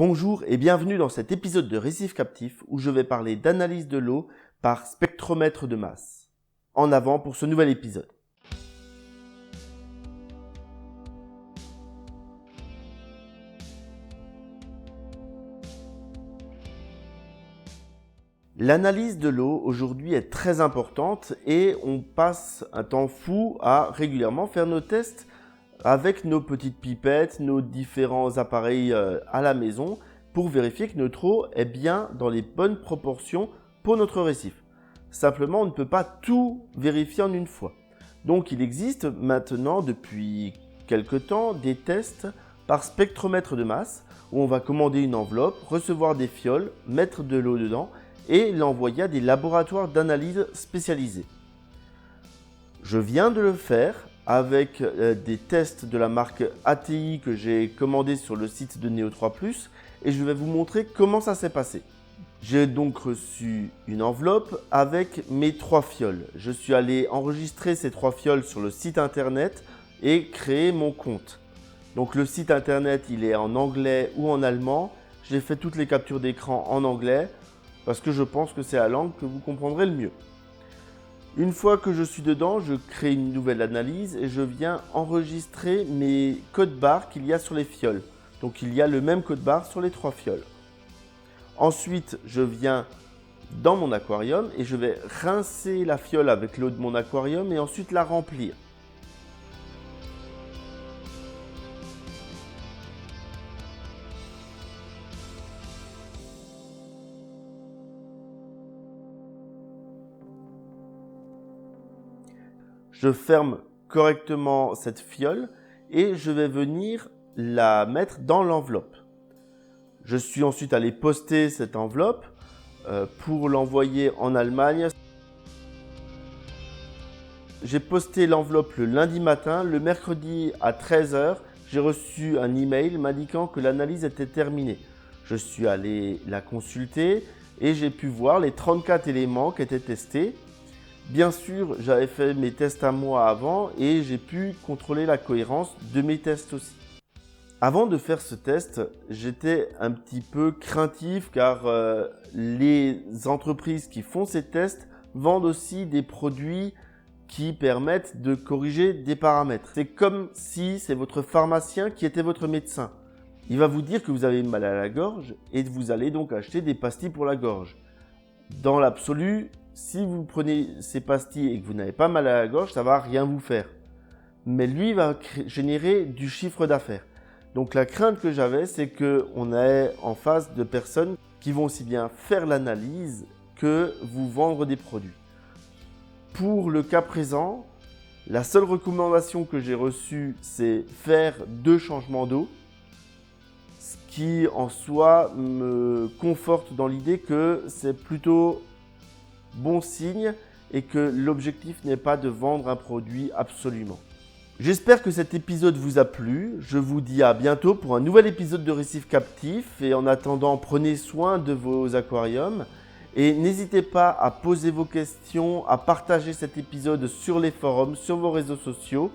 Bonjour et bienvenue dans cet épisode de Récif Captif où je vais parler d'analyse de l'eau par spectromètre de masse. En avant pour ce nouvel épisode. L'analyse de l'eau aujourd'hui est très importante et on passe un temps fou à régulièrement faire nos tests avec nos petites pipettes, nos différents appareils à la maison pour vérifier que notre eau est bien dans les bonnes proportions pour notre récif. Simplement, on ne peut pas tout vérifier en une fois. Donc, il existe maintenant depuis quelque temps des tests par spectromètre de masse où on va commander une enveloppe, recevoir des fioles, mettre de l'eau dedans et l'envoyer à des laboratoires d'analyse spécialisés. Je viens de le faire avec des tests de la marque ATI que j'ai commandé sur le site de Neo3+, et je vais vous montrer comment ça s'est passé. J'ai donc reçu une enveloppe avec mes 3 fioles. Je suis allé enregistrer ces 3 fioles sur le site internet et créer mon compte. Donc le site internet il est en anglais ou en allemand. J'ai fait toutes les captures d'écran en anglais parce que je pense que c'est la langue que vous comprendrez le mieux. Une fois que je suis dedans, je crée une nouvelle analyse et je viens enregistrer mes codes barres qu'il y a sur les fioles. Donc il y a le même code barre sur les 3 fioles. Ensuite, je viens dans mon aquarium et je vais rincer la fiole avec l'eau de mon aquarium et ensuite la remplir. Je ferme correctement cette fiole et je vais venir la mettre dans l'enveloppe. Je suis ensuite allé poster cette enveloppe pour l'envoyer en Allemagne. J'ai posté l'enveloppe le lundi matin. Le mercredi à 13 h, j'ai reçu un email m'indiquant que l'analyse était terminée. Je suis allé la consulter et j'ai pu voir les 34 éléments qui étaient testés. Bien sûr, j'avais fait mes tests à moi avant et j'ai pu contrôler la cohérence de mes tests aussi. Avant de faire ce test, j'étais un petit peu craintif car les entreprises qui font ces tests vendent aussi des produits qui permettent de corriger des paramètres. C'est comme si c'est votre pharmacien qui était votre médecin. Il va vous dire que vous avez mal à la gorge et vous allez donc acheter des pastilles pour la gorge. Dans l'absolu, si vous prenez ces pastilles et que vous n'avez pas mal à la gorge, ça ne va rien vous faire. Mais lui va générer du chiffre d'affaires. Donc la crainte que j'avais, c'est qu'on est en face de personnes qui vont aussi bien faire l'analyse que vous vendre des produits. Pour le cas présent, la seule recommandation que j'ai reçue, c'est faire 2 changements d'eau. Ce qui en soi me conforte dans l'idée que c'est plutôt bon signe et que l'objectif n'est pas de vendre un produit absolument. J'espère que cet épisode vous a plu. Je vous dis à bientôt pour un nouvel épisode de Récif Captif et en attendant, prenez soin de vos aquariums et n'hésitez pas à poser vos questions, à partager cet épisode sur les forums, sur vos réseaux sociaux